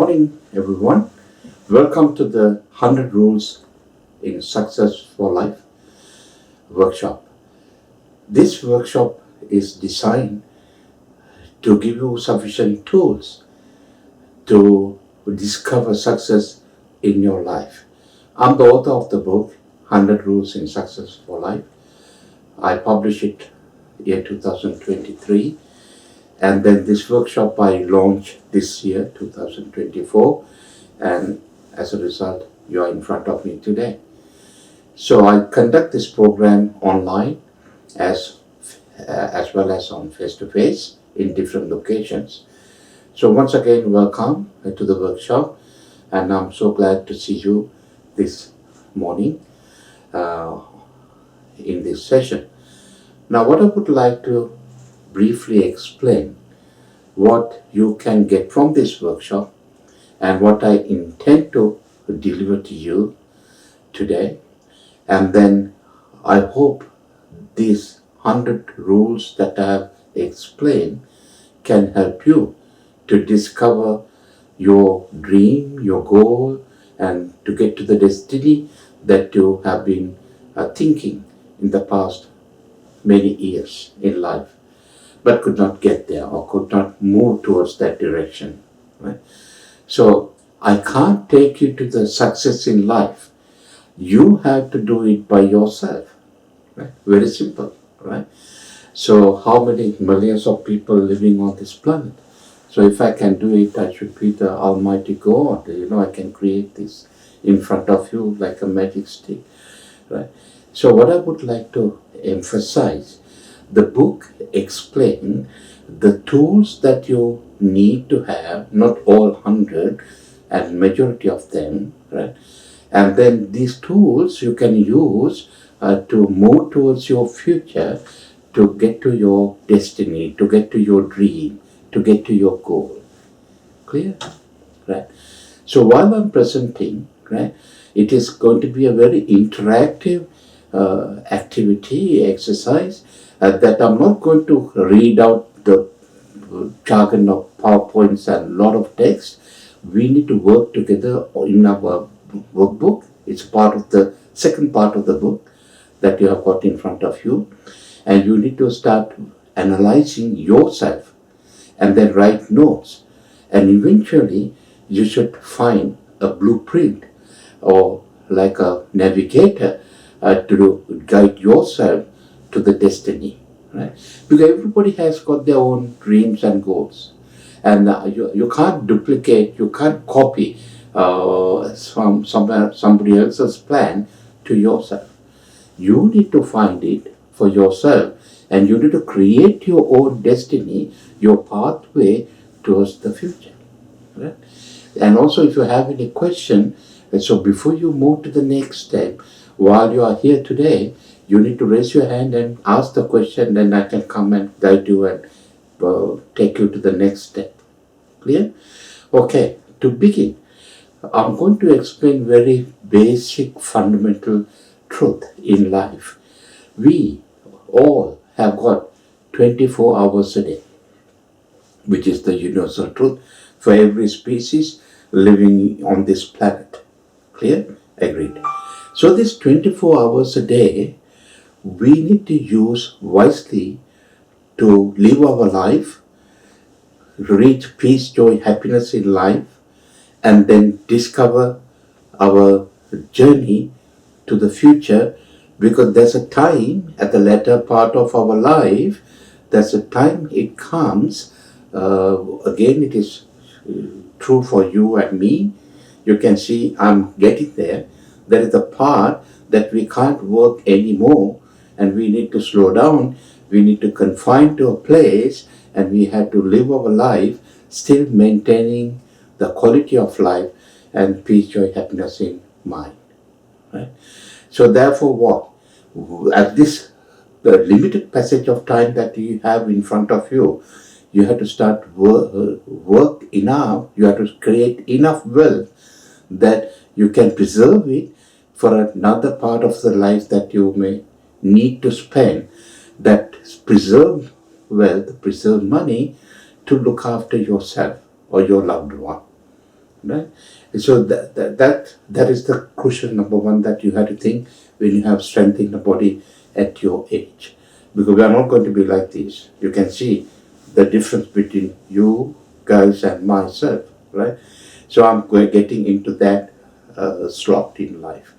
morning, everyone. Welcome to the 100 Rules in Success for Life workshop. This workshop is designed to give you sufficient tools to discover success in your life. I'm the author of the book 100 Rules in Success for Life. I published it year 2023. And then this workshop I launched this year, 2024, and as a result, you are in front of me today. So I conduct this program online as well as on face-to-face in different locations. So once again, welcome to the workshop, and I'm so glad to see you this morning in this session. Now, what I would like to briefly explain what you can get from this workshop and what I intend to deliver to you today. And then I hope these 100 rules that I have explained can help you to discover your dream, your goal, and to get to the destiny that you have been thinking in the past many years in life, but could not get there or could not move towards that direction. Right? So I can't take you to the success in life. You have to do it by yourself. Right? Very simple. Right? So how many millions of people living on this planet? So if I can do it, I should be the Almighty God. I can create this in front of you like a magic stick. Right? So what I would like to emphasize, the book explains the tools that you need to have, not all 100, and majority of them, right? And then these tools you can use to move towards your future, to get to your destiny, to get to your dream, to get to your goal. Clear? Right? So while I'm presenting, right, it is going to be a very interactive activity, exercise, that I'm not going to read out the jargon of PowerPoints and a lot of text. We need to work together in our workbook. It's part of the second part of the book that you have got in front of you. And you need to start analyzing yourself and then write notes. And eventually you should find a blueprint or like a navigator to guide yourself to the destiny, right? Because everybody has got their own dreams and goals, and you can't duplicate, you can't copy from somebody else's plan to yourself. You need to find it for yourself, and you need to create your own destiny, your pathway towards the future, right? And also, if you have any question, so before you move to the next step, while you are here today, you need to raise your hand and ask the question, then I can come and guide you and take you to the next step. Clear? Okay, to begin, I'm going to explain very basic fundamental truth in life. We all have got 24 hours a day, which is the universal truth for every species living on this planet. Clear? Agreed. So this 24 hours a day, we need to use wisely to live our life, reach peace, joy, happiness in life, and then discover our journey to the future, because there's a time at the latter part of our life, there's a time it comes, again it is true for you and me. You can see I'm getting there. There is a part that we can't work anymore and we need to slow down. We need to confine to a place and we have to live our life still maintaining the quality of life and peace, joy, happiness in mind. Right? So therefore what? At this the limited passage of time that you have in front of you, you have to start work enough, you have to create enough wealth that you can preserve it for another part of the life that you may need to spend, that preserve wealth, preserve money to look after yourself or your loved one. right? And so that is the crucial number one that you have to think when you have strength in the body at your age, because we are not going to be like this. You can see the difference between you guys and myself, right? So I'm getting into that slot in life.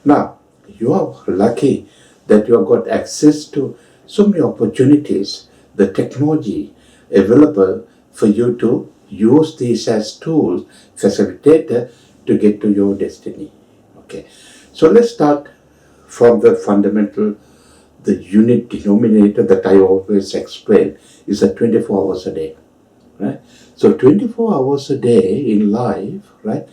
Now, you are lucky that you have got access to so many opportunities, the technology available for you to use these as tools, facilitator, to get to your destiny. Okay, so let's start from the fundamental, the unit denominator that I always explain is a 24 hours a day, right? So 24 hours a day in life, right?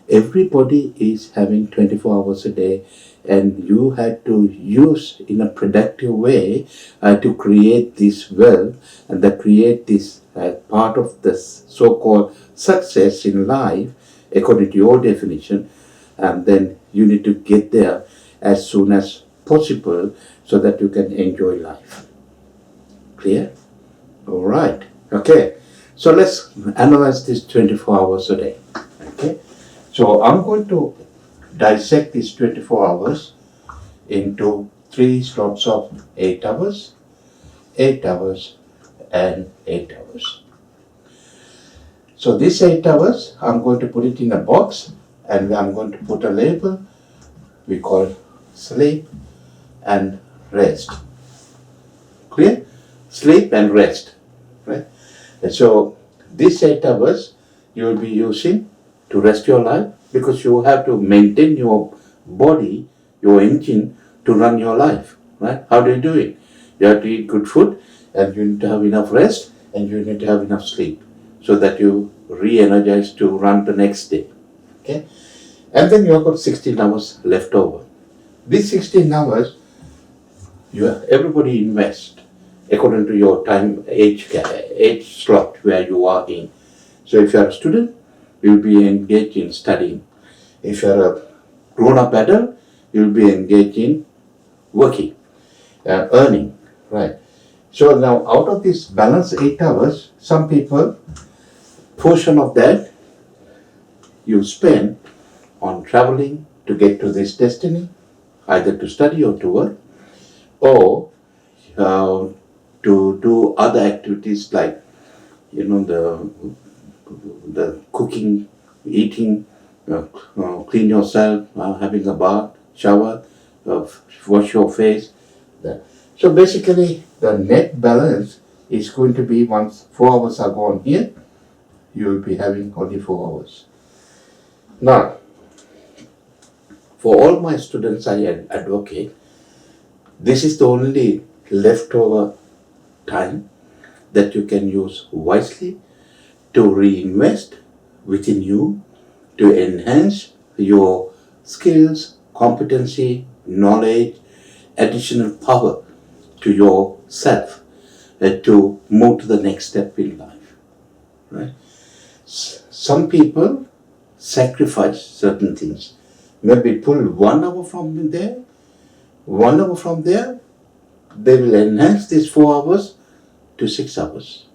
Everybody is having 24 hours a day, and you had to use in a productive way to create this wealth and that create this part of this so-called success in life according to your definition, and then you need to get there as soon as possible so that you can enjoy life. Clear? All right. Okay. So let's analyze this 24 hours a day. Okay. So I'm going to dissect these 24 hours into three slots of 8 hours, 8 hours, and 8 hours. So these 8 hours, I'm going to put it in a box and I'm going to put a label we call sleep and rest. Clear? Sleep and rest. Right? And so these 8 hours you will be using to rest your life, because you have to maintain your body, your engine to run your life. Right? How do you do it? You have to eat good food, and you need to have enough rest, and you need to have enough sleep so that you re-energize to run the next day. Okay? And then you have got 16 hours left over. These 16 hours, everybody invest according to your time age slot where you are in. So if you are a student, you will be engaged in studying. If you are a grown-up adult, you will be engaged in working, earning, right? So now out of this balance 8 hours, some people, portion of that you spend on traveling to get to this destiny, either to study or to work, or to do other activities like, the cooking, eating, clean yourself, having a bath, shower, wash your face. So basically, the net balance is going to be, once 4 hours are gone here, you will be having only 4 hours. Now, for all my students, I advocate, this is the only leftover time that you can use wisely to reinvest within you, to enhance your skills, competency, knowledge, additional power to yourself, to move to the next step in life. Right? Some people sacrifice certain things. Maybe pull 1 hour from there, 1 hour from there, they will enhance these 4 hours to 6 hours.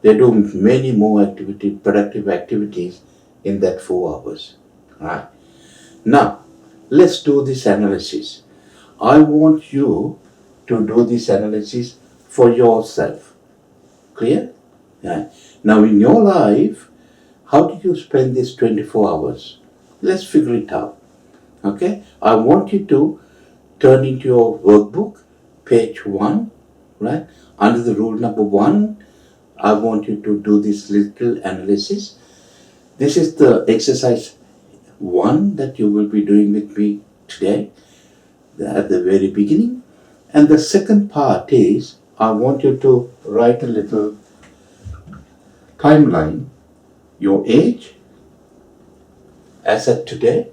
They do many more productive activities in that 4 hours. Right. Now, let's do this analysis. I want you to do this analysis for yourself. Clear? Yeah. Now, in your life, how do you spend these 24 hours? Let's figure it out. Okay? I want you to turn into your workbook, page 1, right? Under the rule number 1, I want you to do this little analysis. This is the exercise 1 that you will be doing with me today at the very beginning. And the second part is, I want you to write a little timeline, your age as at today,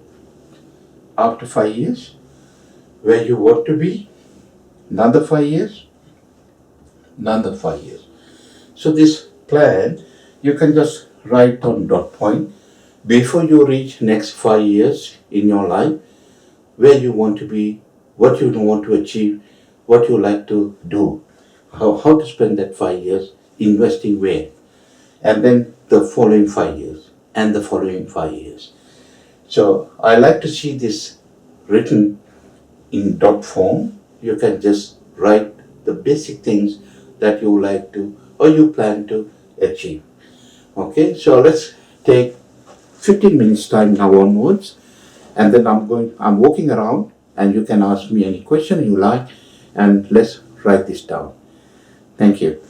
after 5 years, where you want to be, another 5 years, another 5 years. So this plan, you can just write on dot point before you reach next 5 years in your life, where you want to be, what you want to achieve, what you like to do, how to spend that 5 years, investing where, and then the following 5 years. and the following 5 years. So I like to see this written in dot form. You can just write the basic things that you like to or you plan to achieve. Okay, so let's take 15 minutes time now onwards, and then I'm walking around and you can ask me any question you like, and let's write this down. Thank you.